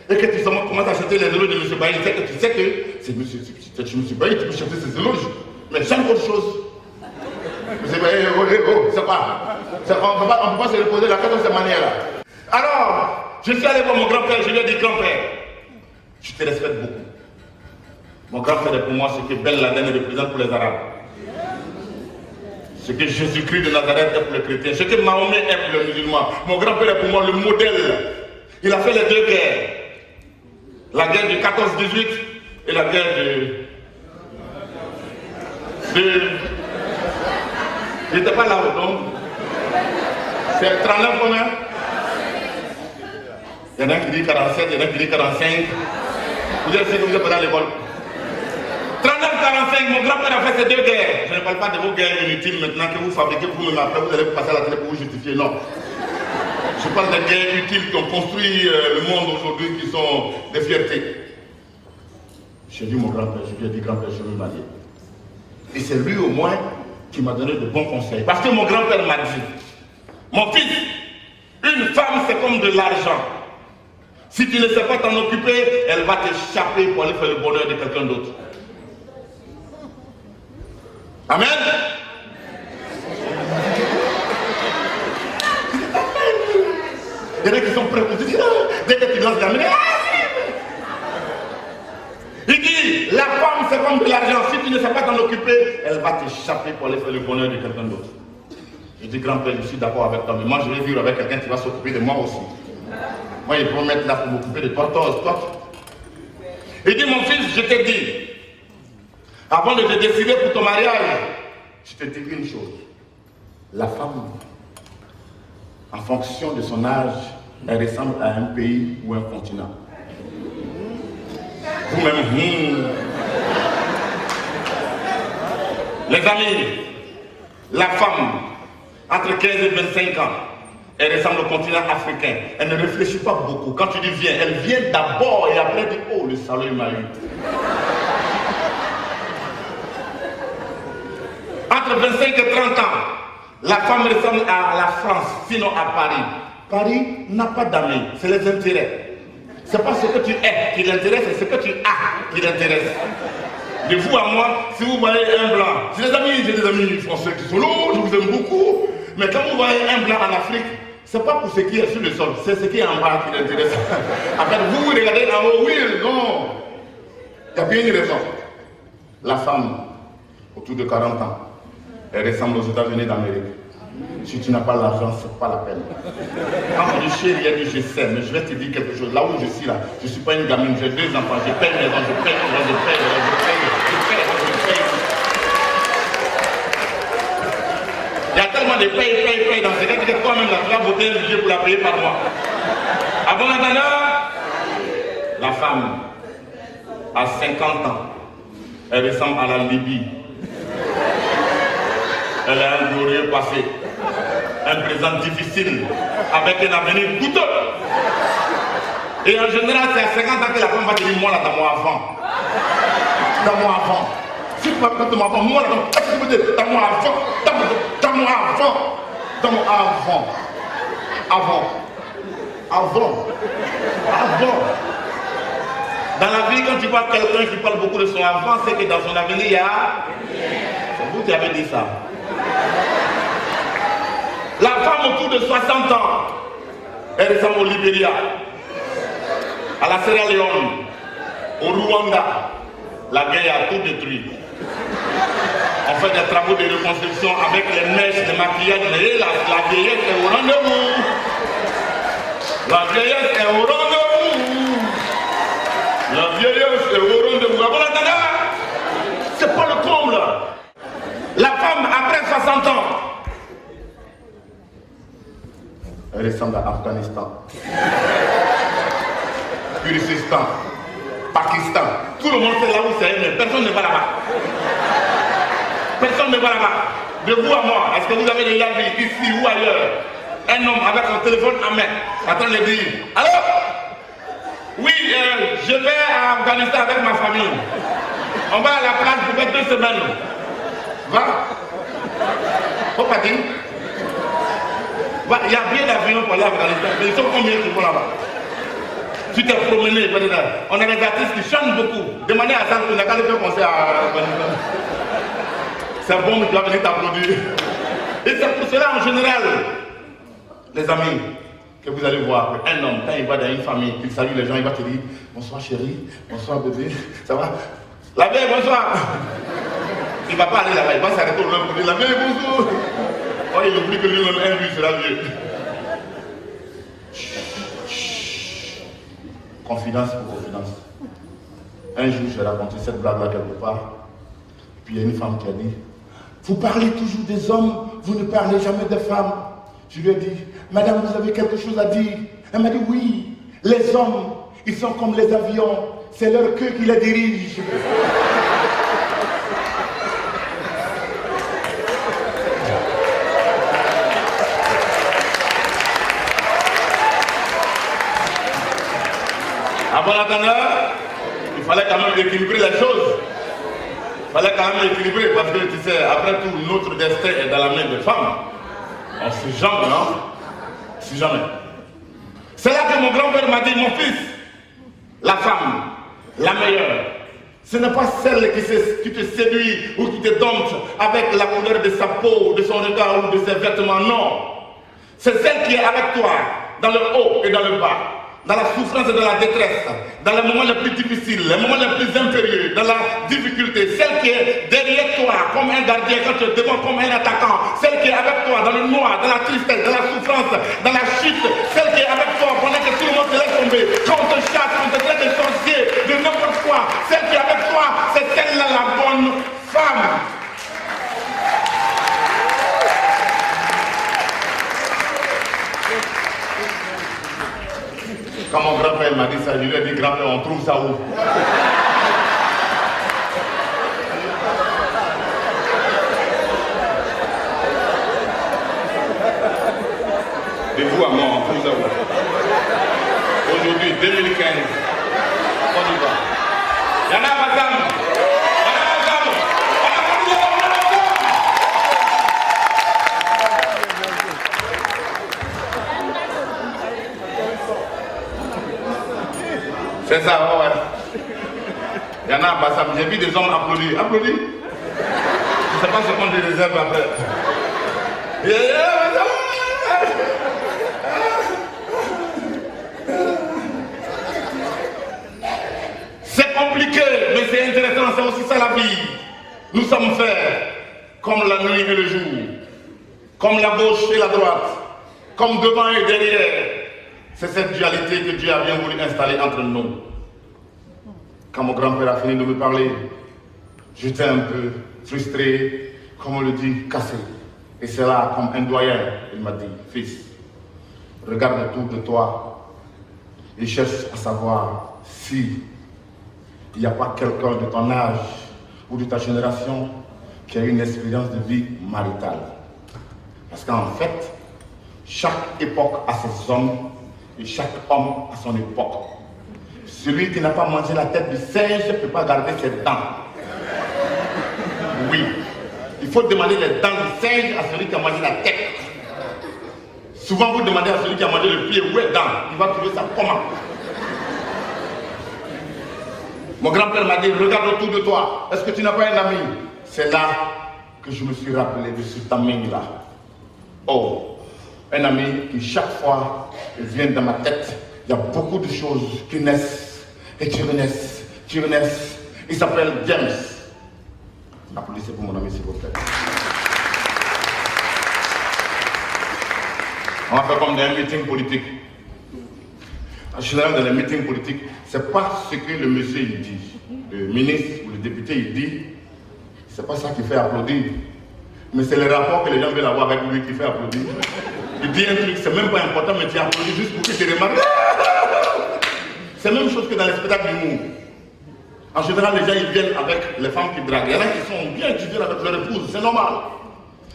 Speaker 1: et que tu commences à chanter les éloges de M. Bailly, tu sais que c'est M. Bailly, tu peux chanter ses éloges, mais chante autre chose. M. Bailly, c'est pas. On ne peut pas se reposer la tête de cette manière-là. Alors, je suis allé voir mon grand-père, je lui ai dit, grand-père, je te respecte beaucoup. Mon grand-père est pour moi ce que Ben Laden représente pour les Arabes. Ce que Jésus-Christ de Nazareth est pour les chrétiens. Ce que Mahomet est pour les musulmans. Mon grand-père est pour moi le modèle. Il a fait les deux guerres. La guerre du 14-18 et la guerre il n'était pas là, donc. C'est 39 combien? Il y en a qui dit 47, il y en a qui dit 45. Vous êtes sûr que vous êtes pas à l'école. 39-45. 1945, mon grand-père a fait ces 2 guerres. Je ne parle pas de vos guerres inutiles maintenant que vous fabriquez vous-même. Après, vous allez passer à la télé pour vous justifier. Non. Je parle des guerres utiles qui ont construit le monde aujourd'hui, qui sont des fiertés. J'ai dit mon grand-père, je lui ai dit grand-père, je veux marier. Et c'est lui au moins qui m'a donné de bons conseils. Parce que mon grand-père m'a dit, mon fils, une femme c'est comme de l'argent. Si tu ne sais pas t'en occuper, elle va t'échapper pour aller faire le bonheur de quelqu'un d'autre. Amen. Il y en a qui sont prêts pour te dire, dès que tu lances la main, il dit, la femme c'est comme de l'argent, si tu ne sais pas t'en occuper, elle va t'échapper pour aller faire le bonheur de quelqu'un d'autre. Je dis, grand-père, je suis d'accord avec toi, mais moi je vais vivre avec quelqu'un qui va s'occuper de moi aussi. Moi, il faut mettre là pour m'occuper de toi. Il dit, mon fils, je t'ai dit, avant de te décider pour ton mariage, je te dis une chose. La femme, en fonction de son âge, elle ressemble à un pays ou un continent. Vous-même, Les amis, la femme, entre 15 et 25 ans, elle ressemble au continent africain. Elle ne réfléchit pas beaucoup. Quand tu dis viens, elle vient d'abord et après dit oh, le salaud il m'a eu. Entre 25 et 30 ans, la femme ressemble à la France, sinon à Paris. Paris n'a pas d'amis, c'est les intérêts. C'est pas ce que tu es qui l'intéresse, c'est ce que tu as qui l'intéresse. De vous à moi, si vous voyez un blanc, j'ai des amis français qui sont là, je vous aime beaucoup. Mais quand vous voyez un blanc en Afrique, c'est pas pour ce qui est sur le sol, c'est ce qui est en bas qui l'intéresse. Après, vous regardez en haut, oui, non. Il y a bien une raison. La femme, autour de 40 ans, elle ressemble aux États-Unis d'Amérique. Si tu n'as pas l'argent, c'est pas la peine. Quand on dit chérie, je sais, mais je vais te dire quelque chose. Là où je suis là, je ne suis pas une gamine, j'ai 2 enfants, je paye maison, je paye. Il y a tellement de paye dans ce cas que toi-même, tu vas voter un budget pour la payer par mois. À bon entendeur, la femme, à 50 ans, elle ressemble à la Libye. Elle a un glorieux passé, un présent difficile, avec un avenir douteux. Et en général, c'est à 50 ans que la femme va te dire, moi là, dans mon enfant. Dans mon enfant. Si tu m'appelles dans mon enfant, moi là, dans mon enfant. Dans mon enfant. Dans mon enfant. Avant. Dans la vie, quand tu vois quelqu'un qui parle beaucoup de son enfant, c'est que dans son avenir, il y a... C'est vous qui avez dit ça. La femme autour de 60 ans, elle ressemble au Libéria, à la Sierra Leone, au Rwanda. La guerre a tout détruit. On fait des travaux de reconstruction avec les mèches, les maquillages, et la vieillesse est au rendez-vous. La vieillesse est au rendez-vous. La vieillesse est au rendez-vous. C'est pas le comble. La femme, après 60 ans, elle ressemble à Afghanistan, Kyrgyzstan, Pakistan. Tout le monde sait là où c'est, mais personne ne va là-bas. Personne ne va là-bas. De vous à moi, est-ce que vous avez déjà vu ici ou ailleurs un homme avec son téléphone en main, en train de dire allô? Oui, je vais à Afghanistan avec ma famille. On va à la plage pour faire 2 semaines. Va. Faut pas dire. Il y a bien d'avions pour aller à Afghanistan, mais ils sont combien qui vont là-bas? Tu t'es promené, on a des artistes qui chantent beaucoup. Demandez à Sam, on a qu'à aller faire un concert à Afghanistan. C'est bon, mais tu vas venir t'applaudir. Et c'est pour cela, en général, les amis, que vous allez voir qu'un homme, quand il va dans une famille, il salue les gens, il va te dire bonsoir chérie, bonsoir bébé, ça va? La vieille, bonsoir. Il ne va pas aller là-bas, il va s'arrêter au même pour dire la vieille, bonjour. Oh, il oublie que lui-même, un lui sera vieux. Confidence pour confidence. Un jour, j'ai raconté cette blague-là quelque part. Puis il y a une femme qui a dit vous parlez toujours des hommes, vous ne parlez jamais des femmes. Je lui ai dit madame, vous avez quelque chose à dire? Elle m'a dit oui, les hommes, ils sont comme les avions, c'est leur queue qui les dirige. À bon entendeur, il fallait quand même équilibrer les choses. Il fallait quand même équilibrer parce que tu sais, après tout, notre destin est dans la main des femmes. On ne sait jamais, non? On ne sait jamais. C'est là que mon grand-père m'a dit, mon fils, la femme, la meilleure, ce n'est pas celle qui te séduit ou qui te dompte avec la couleur de sa peau, de son regard ou de ses vêtements, non. C'est celle qui est avec toi, dans le haut et dans le bas, dans la souffrance et dans la détresse, dans les moments les plus difficiles, les moments les plus impérieux, dans la difficulté, celle qui est derrière toi comme un gardien quand tu es devant comme un attaquant, celle qui est avec toi dans le noir, dans la tristesse, dans la souffrance, dans la chute, celle qui est avec toi pendant que tout le monde te laisse tomber, quand on te chasse, quand on te traite de sorcier, de n'importe quoi, celle qui est avec toi, c'est celle-là la bonne femme. Quand mon grand-père m'a dit ça, je lui ai dit, grand-père, on trouve ça où? De vous à moi, on trouve ça où? Aujourd'hui, 2015, Côte d'Ivoire. Yana Bazam. C'est ça, ouais. Il y en a, bah, j'ai vu des hommes applaudir. Applaudis. Je ne sais pas ce qu'on les réserve après. C'est compliqué, mais c'est intéressant, c'est aussi ça la vie. Nous sommes faits comme la nuit et le jour, comme la gauche et la droite, comme devant et derrière. C'est cette dualité que Dieu a bien voulu installer entre nous. Quand mon grand-père a fini de me parler, j'étais un peu frustré, comme on le dit, cassé. Et c'est là, comme un doyen, il m'a dit, fils, regarde autour de toi et cherche à savoir si il n'y a pas quelqu'un de ton âge ou de ta génération qui a une expérience de vie maritale. Parce qu'en fait, chaque époque a ses hommes et chaque homme a son époque. Celui qui n'a pas mangé la tête du singe ne peut pas garder ses dents. Oui. Il faut demander les dents du singe à celui qui a mangé la tête. Souvent vous demandez à celui qui a mangé le pied où est dent. Il va trouver ça comment? Mon grand-père m'a dit, regarde autour de toi. Est-ce que tu n'as pas un ami? C'est là que je me suis rappelé de ce tamin-là. Oh, un ami qui chaque fois vient dans ma tête. Il y a beaucoup de choses qui naissent et qui renaissent, qui renaissent. Il s'appelle James. Applaudissez pour mon ami s'il vous plaît. On va faire comme dans un meeting politique. En général, dans les meetings politiques, c'est pas ce que le monsieur il dit, le ministre ou le député il dit, c'est pas ça qui fait applaudir. Mais c'est le rapport que les gens veulent avoir avec lui qui fait applaudir. Il dit un truc, c'est même pas important, mais tu applaudis juste pour que tu remarques. C'est la même chose que dans les spectacles d'humour. En général, les gens ils viennent avec les femmes qui draguent. Il y en a qui sont bien, qui viennent avec leur épouse, c'est normal.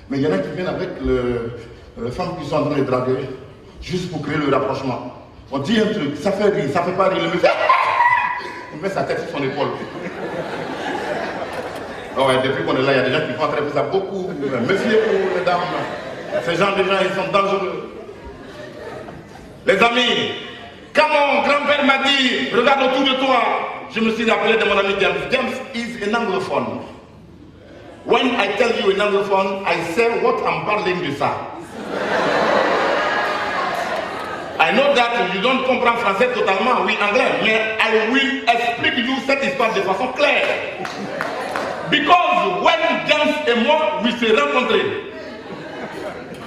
Speaker 1: Mais il y en a qui viennent avec les femmes qui sont en train de draguer, juste pour créer le rapprochement. On dit un truc, ça fait rire, ça fait pas rire, le monsieur, il met sa tête sur son épaule. Oh ouais, depuis qu'on est là, il y a des gens qui font attraper ça beaucoup. Méfiez-vous, les dames. Ces gens, déjà, ils sont dangereux. Les amis, quand mon grand-père m'a dit, regarde autour de toi, je me suis rappelé de mon ami James. James is an anglophone. When I tell you an anglophone, I say what I'm parling de ça. I know that you don't comprendre français totalement, oui, anglais, mais I will explain you cette histoire de façon claire. Because when James et moi, we se rencontrés,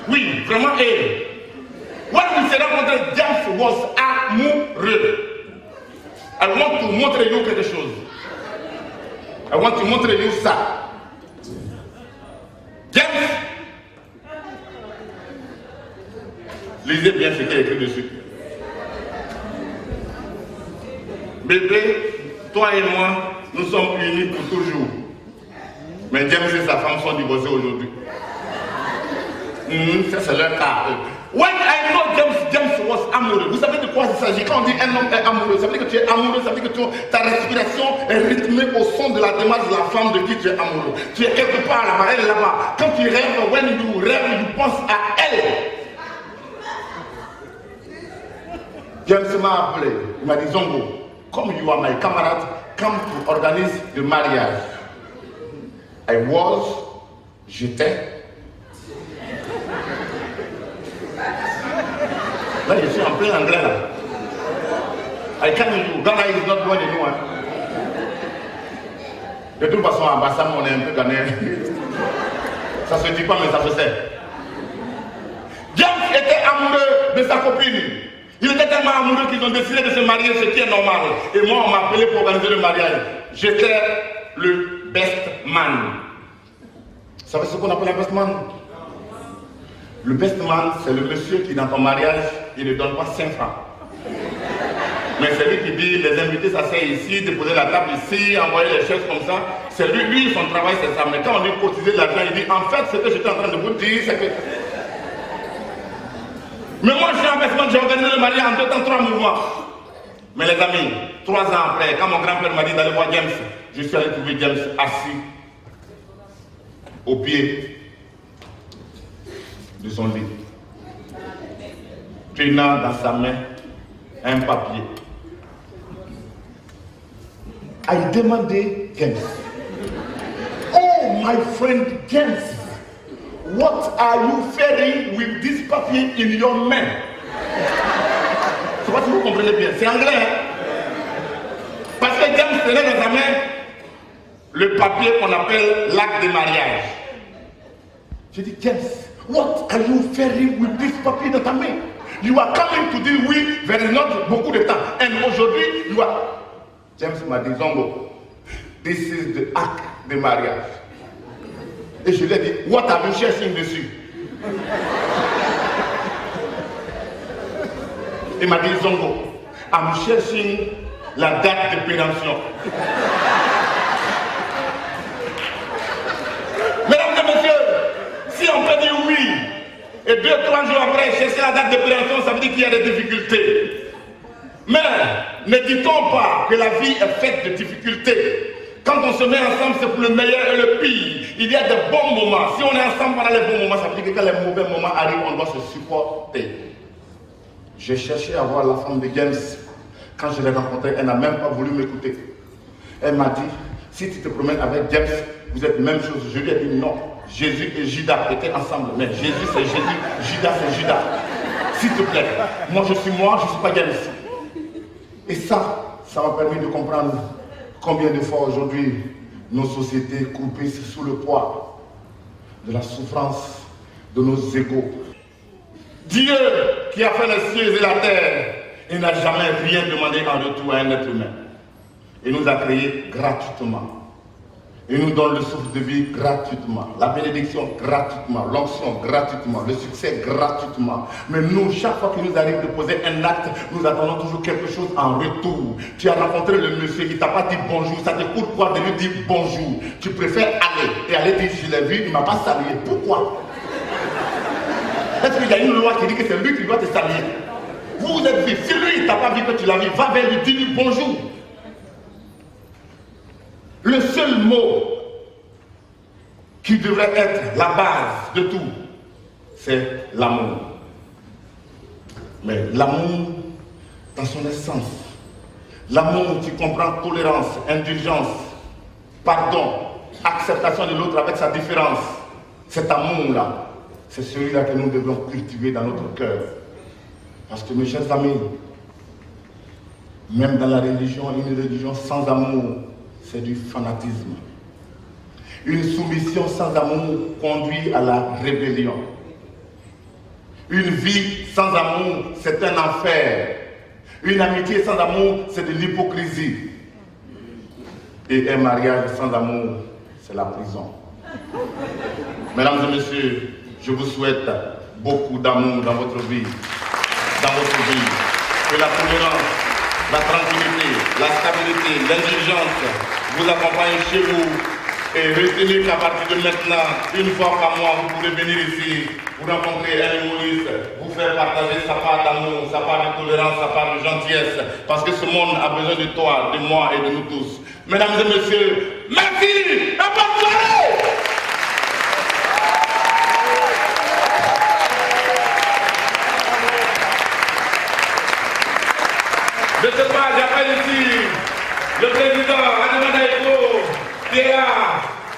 Speaker 1: oui, vraiment, when we se rencontrés, James was amoureux. I want to montrer you quelque chose. I want to montrer you ça. James, lisez bien ce qui est écrit dessus. Bébé, toi et moi, nous sommes unis pour toujours. Mais James et sa femme sont divorcés aujourd'hui. Ça c'est leur cas. When I know James was amoureux. Vous savez de quoi il s'agit, quand on dit un homme est amoureux, ça veut dire que tu es amoureux, ça veut dire que ta respiration est rythmée au son de la démarche de la femme de qui tu es amoureux. Tu es quelque part là-bas, elle est là-bas. Quand tu rêves, when you rêves, tu penses à elle. James m'a appelé, il m'a dit Zongo, comme you are my camarade, come to organize the mariage. I was, j'étais. Là, je suis en plein anglais là. I can't do. Ghana is not going to know. De toute façon, à Bassam, on est un peu ghanéen. Ça se dit pas, mais ça se sait. James était amoureux de sa copine. Il était tellement amoureux qu'ils ont décidé de se marier, ce qui est normal. Et moi, on m'a appelé pour organiser le mariage. J'étais le best man. Vous savez ce qu'on appelle un best man? Le best man, c'est le monsieur qui, dans ton mariage, il ne donne pas 5 francs. Mais c'est lui qui dit, les invités s'asseyent ici, déposer la table ici, envoyer les chaises comme ça. C'est lui, son travail, c'est ça. Mais quand on dit cotiser de l'argent, il dit, en fait, ce que j'étais en train de vous dire, c'est que... Mais moi, je suis en best man, j'ai organisé le mariage en 2 temps, 3 mouvements. Mais les amis, 3 ans après, quand mon grand-père m'a dit d'aller voir James, je suis allé trouver James assis au pied de son lit, tenant dans sa main un papier. I demandé James. Oh my friend James, what are you fearing with this papier in your main? Je ne sais pas si vous comprenez bien, c'est anglais. Hein? Parce que James tenait dans sa main le papier qu'on appelle l'acte de mariage. J'ai dit, James, what are you fearing with this papier dans ta main? You are coming to deal with very not beaucoup de temps. And aujourd'hui, you are... James m'a dit, Zongo, this is the act de mariage. Et je lui ai dit, what are you cherching dessus? Il m'a dit, Zongo, I'm cherching la date de péremption. Mesdames et messieurs, si on peut dire oui, et 2-3 jours après chercher la date de péremption, ça veut dire qu'il y a des difficultés. Mais ne dit-on pas que la vie est faite de difficultés? Quand on se met ensemble, c'est pour le meilleur et le pire. Il y a des bons moments. Si on est ensemble pendant les bons moments, ça veut dire que quand les mauvais moments arrivent, on doit se supporter. J'ai cherché à voir la femme de James. Quand je l'ai rencontrée, elle n'a même pas voulu m'écouter. Elle m'a dit, si tu te promènes avec James, vous êtes la même chose. Je lui ai dit non. Jésus et Judas étaient ensemble. Mais Jésus c'est Jésus, Judas c'est Judas. S'il te plaît, moi je suis pas James. Et ça m'a permis de comprendre combien de fois aujourd'hui nos sociétés croupissent sous le poids de la souffrance de nos égaux. Dieu qui a fait les cieux et la terre, il n'a jamais rien demandé en retour à un être humain. Il nous a créés gratuitement. Il nous donne le souffle de vie gratuitement, la bénédiction gratuitement, l'onction gratuitement, le succès gratuitement. Mais nous, chaque fois qu'il nous arrive de poser un acte, nous attendons toujours quelque chose en retour. Tu as rencontré le monsieur, il ne t'a pas dit bonjour, ça te coûte quoi de lui dire bonjour? Tu préfères aller et aller dire je l'ai vu, il ne m'a pas salué. Pourquoi? Est-ce qu'il y a une loi qui dit que c'est lui qui doit te saluer? Vous êtes vif. Si lui, il ne t'a pas vu que tu l'as vu, va vers lui, dis-lui bonjour. Le seul mot qui devrait être la base de tout, c'est l'amour. Mais l'amour dans son essence, l'amour qui comprend tolérance, indulgence, pardon, acceptation de l'autre avec sa différence, cet amour-là, c'est celui-là que nous devons cultiver dans notre cœur. Parce que mes chers amis, même dans la religion, une religion sans amour, c'est du fanatisme. Une soumission sans amour conduit à la rébellion. Une vie sans amour, c'est un enfer. Une amitié sans amour, c'est de l'hypocrisie. Et un mariage sans amour, c'est la prison. Mesdames et messieurs, je vous souhaite beaucoup d'amour dans votre vie. Que la tolérance, la tranquillité, la stabilité, l'indulgence vous accompagnent chez vous. Et retenez qu'à partir de maintenant, une fois par mois, vous pourrez venir ici, vous rencontrer un humoriste, vous faire partager sa part d'amour, sa part de tolérance. tolérance, ça parle de gentillesse, parce que ce monde a besoin de toi, de moi et de nous tous. Mesdames et messieurs, merci et bonne soirée. Je ne sais pas, j'appelle ici le président Adama Eko, qui est là,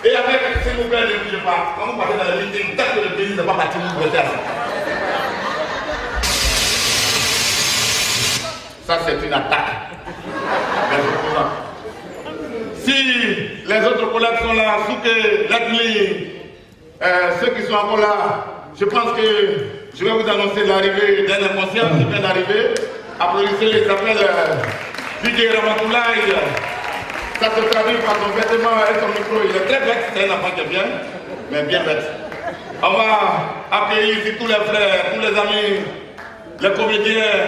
Speaker 1: et avec, s'il vous plaît, ne bougez pas. Quand vous partez dans le meeting, peut-être que le pays ne va pas bâtir vous faire ça. Ça, c'est une attaque. Si les autres collègues sont là, Souké, Latli, ceux qui sont encore là, je pense que je vais vous annoncer l'arrivée d'un inconscient qui vient d'arriver. Applaudissez, il s'appelle Didier Ramatoulaye. Ça se traduit par son vêtement et son micro. Il est très bête, c'est un enfant qui est bien, mais bien bête. On va accueillir ici tous les frères, tous les amis, les comédiens,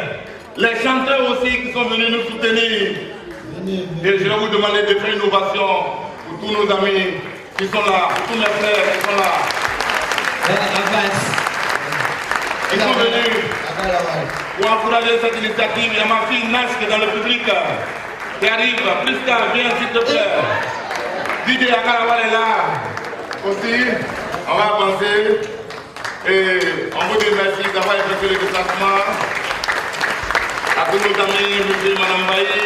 Speaker 1: les chanteurs aussi qui sont venus nous soutenir. Et je vais vous demander de faire une ovation pour tous nos amis qui sont là, pour tous mes frères qui sont là. Ils sont venus pour encourager cette initiative. Il y a ma fille Nash qui est dans le public, qui arrive. Prisca, viens s'il te plaît. Didier Akarawal est là aussi. On va avancer. Et on vous dit merci d'avoir effectué le déplacement. À tous nos amis, monsieur et madame Bailly.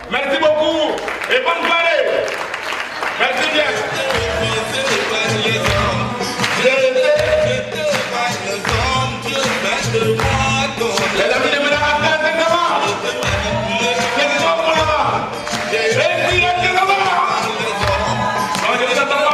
Speaker 1: Merci beaucoup et bonne soirée. Merci bien. Les amis de Médard, c'est comment? C'est comment là-bas? Et puis, c'est comment? On est dans le